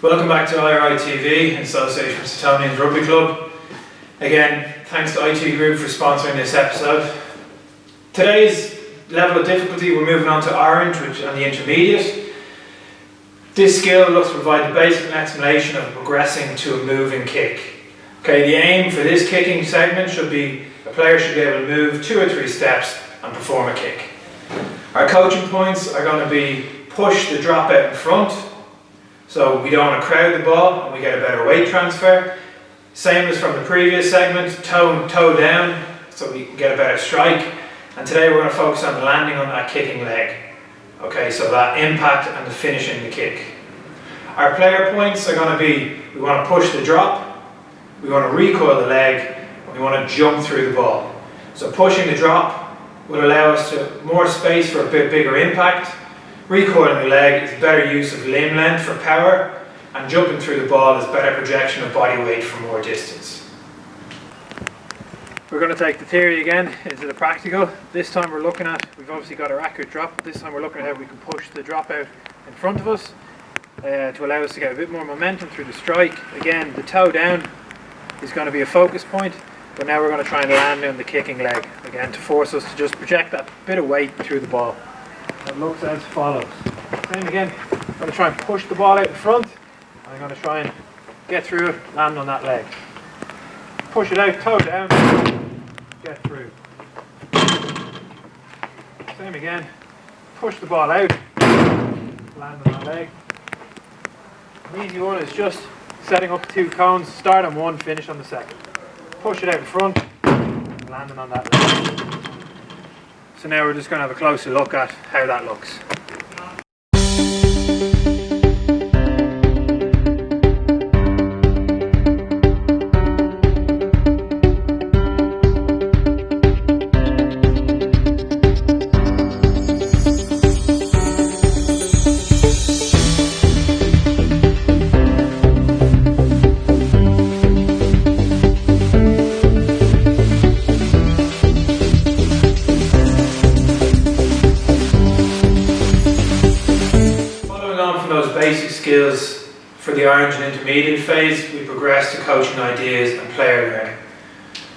Welcome back to IRI TV in association with Etonians Rugby Club. Again, thanks to IT Group for sponsoring this episode. Today's level of difficulty, we're moving on to Orange, which on the intermediate. This skill looks to provide the basic explanation of progressing to a moving kick. Okay, the aim for this kicking segment should be a player should be able to move 2 or 3 steps and perform a kick. Our coaching points are going to be push the drop out in front, so we don't want to crowd the ball and we get a better weight transfer. Same as from the previous segment, toe down so we can get a better strike. And today we're going to focus on landing on that kicking leg. Okay, so that impact and the finishing the kick. Our player points are going to be, we want to push the drop, we want to recoil the leg, and we want to jump through the ball. So pushing the drop will allow us to more space for a bit bigger impact. Recoiling the leg is better use of limb length for power, and jumping through the ball is better projection of body weight for more distance. We're going to take the theory again into the practical. This time we're looking at, we've obviously got our accurate drop, but this time we're looking at how we can push the drop out in front of us to allow us to get a bit more momentum through the strike. Again, the toe down is going to be a focus point, but now we're going to try and land on the kicking leg again to force us to just project that bit of weight through the ball. It looks as follows. Same again, I'm going to try and push the ball out in front. I'm going to try and get through it, land on that leg. Push it out, toe down, get through. Same again, push the ball out, land on that leg. An easy one is just setting up 2 cones, start on one, finish on the second. Push it out in front, landing on that leg. So now we're just going to have a closer look at how that looks. Basic skills for the Orange and intermediate phase, we progress to coaching ideas and player learning.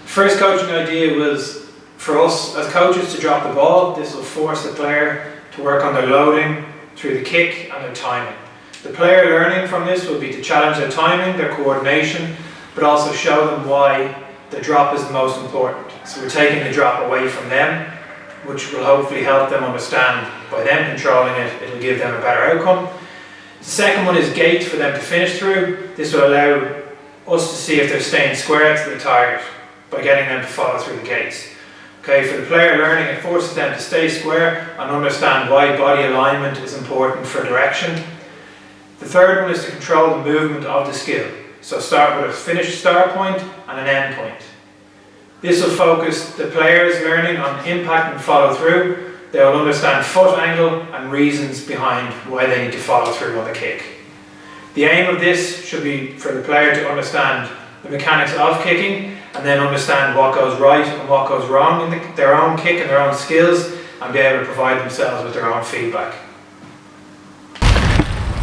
First coaching idea was for us as coaches to drop the ball. This will force the player to work on their loading through the kick and their timing. The player learning from this will be to challenge their timing, their coordination, but also show them why the drop is the most important. So we're taking the drop away from them, which will hopefully help them understand by them controlling it, it will give them a better outcome. The second one is gate for them to finish through. This will allow us to see if they're staying square to the target by getting them to follow through the gates. Okay, for the player learning, it forces them to stay square and understand why body alignment is important for direction. The third one is to control the movement of the skill. So start with a finished start point and an end point. This will focus the players learning on impact and follow through. They will understand foot angle and reasons behind why they need to follow through on the kick. The aim of this should be for the player to understand the mechanics of kicking and then understand what goes right and what goes wrong in their own kick and their own skills, and be able to provide themselves with their own feedback.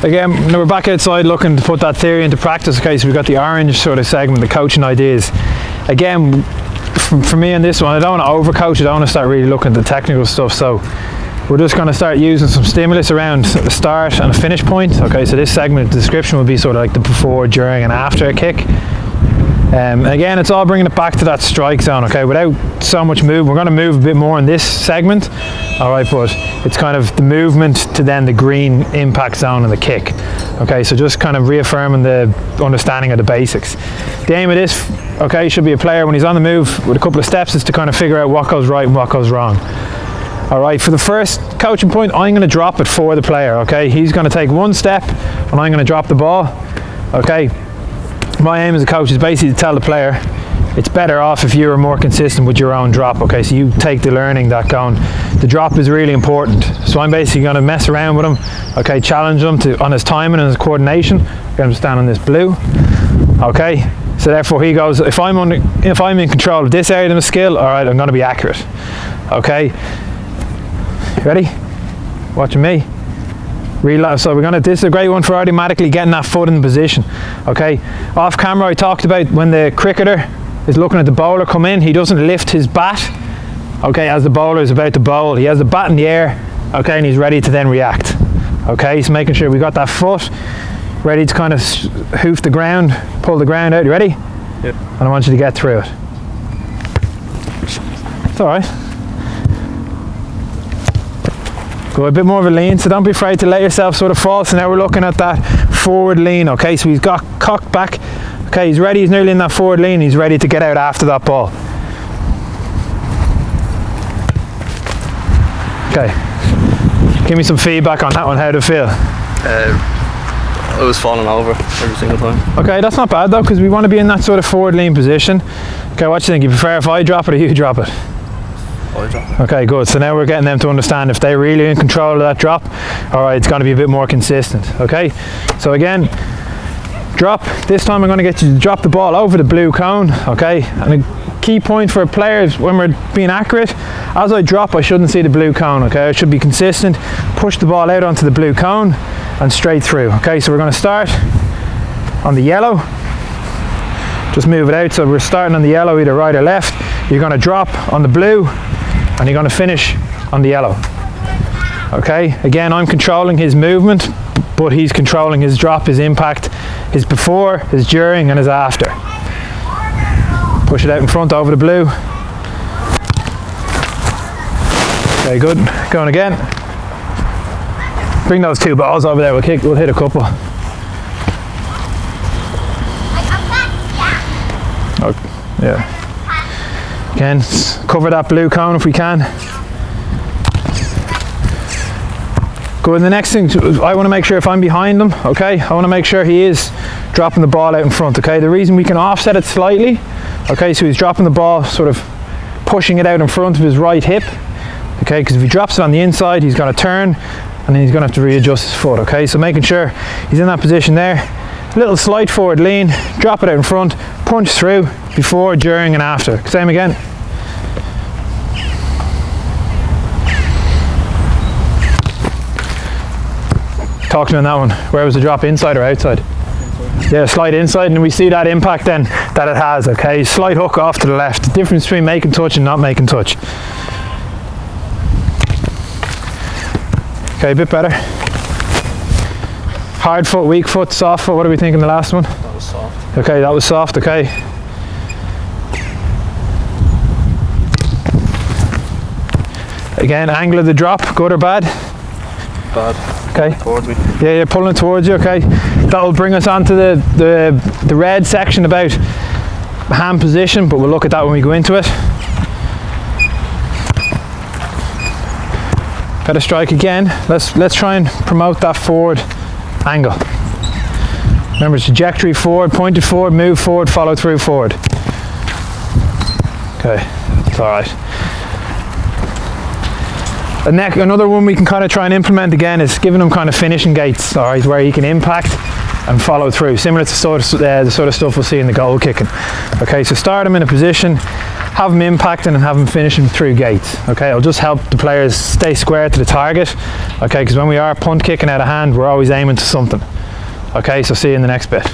Again, we're back outside looking to put that theory into practice. Okay, so we've got the Orange sort of segment, the coaching ideas. Again, for me on this one, I don't want to overcoach, I don't want to start really looking at the technical stuff, so we're just going to start using some stimulus around the start and a finish point. Okay, so this segment description will be sort of like the before, during and after a kick. Again, it's all bringing it back to that strike zone, okay, without so much move. We're going to move a bit more in this segment, alright, but it's kind of the movement to then the green impact zone and the kick. Okay, so just kind of reaffirming the understanding of the basics. The aim of this, okay, should be a player when he's on the move with a couple of steps is to kind of figure out what goes right and what goes wrong. Alright, for the first coaching point, I'm going to drop it for the player, okay? He's going to take one step and I'm going to drop the ball, okay? My aim as a coach is basically to tell the player it's better off if you're more consistent with your own drop, okay? So you take the learning that going, the drop is really important. So I'm basically going to mess around with him, okay, challenge him on his timing and his coordination. Get him to stand on this blue, okay? So therefore he goes, if I'm in control of this area of the skill, all right, I'm going to be accurate, okay? Ready? Watching me. So this is a great one for automatically getting that foot in position. Okay, off camera I talked about when the cricketer is looking at the bowler come in, he doesn't lift his bat, okay, as the bowler is about to bowl. He has the bat in the air, okay, and he's ready to then react. Okay, so making sure we got that foot ready to kind of hoof the ground, pull the ground out. You ready? Yep. And I want you to get through it. It's all right. Go a bit more of a lean, so don't be afraid to let yourself sort of fall. So now we're looking at that forward lean, okay, so he's got cocked back, okay, he's ready, he's nearly in that forward lean, he's ready to get out after that ball. Okay, give me some feedback on that one. How did it feel? I was falling over every single time. Okay, that's not bad though, because we want to be in that sort of forward lean position. Okay, what do you think? You prefer if I drop it or you drop it? I drop it. Okay, good. So now we're getting them to understand if they're really in control of that drop, all right, it's going to be a bit more consistent. Okay, so again, drop. This time I'm going to get you to drop the ball over the blue cone, okay? And a key point for players when we're being accurate, as I drop I shouldn't see the blue cone, okay? I should be consistent, push the ball out onto the blue cone and straight through. Okay, so we're going to start on the yellow, just move it out, so we're starting on the yellow, either right or left. You're going to drop on the blue and you're going to finish on the yellow. Okay, again I'm controlling his movement, but he's controlling his drop, his impact, his before, his during and his after. Push it out in front over the blue. Okay, good. Going again. Bring those two balls over there, we'll hit a couple. Oh, yeah. Again, cover that blue cone if we can. Good, and the next thing, I want to make sure if I'm behind him, okay, I want to make sure he is dropping the ball out in front, okay. The reason we can offset it slightly, okay, so he's dropping the ball, sort of pushing it out in front of his right hip, okay, because if he drops it on the inside, he's going to turn, and then he's going to have to readjust his foot, okay. So making sure he's in that position there, little slight forward lean, drop it out in front, punch through, before, during and after. Same again. Talk to me on that one. Where was the drop, inside or outside? Inside. Yeah, slight inside, and we see that impact then that it has, okay? Slight hook off to the left. The difference between making touch and not making touch. Okay, a bit better. Hard foot, weak foot, soft foot, what are we thinking the last one? That was soft. Okay, that was soft, okay. Again, angle of the drop, good or bad? Bad. Okay. Towards me. Yeah, you're pulling towards you, okay. That will bring us onto the red section about hand position, but we'll look at that when we go into it. Better strike again. Let's try and promote that forward angle. Remember, trajectory forward, pointed forward, move forward, follow through forward. Okay, it's all right. Another one we can kind of try and implement again is giving him kind of finishing gates, all right, where he can impact and follow through, similar to the sort of stuff we'll see in the goal kicking. Okay, so start him in a position, have him impacting and have him finishing through gates. Okay, it'll just help the players stay square to the target. Okay, because when we are punt kicking out of hand, we're always aiming to something. Okay, so see you in the next bit.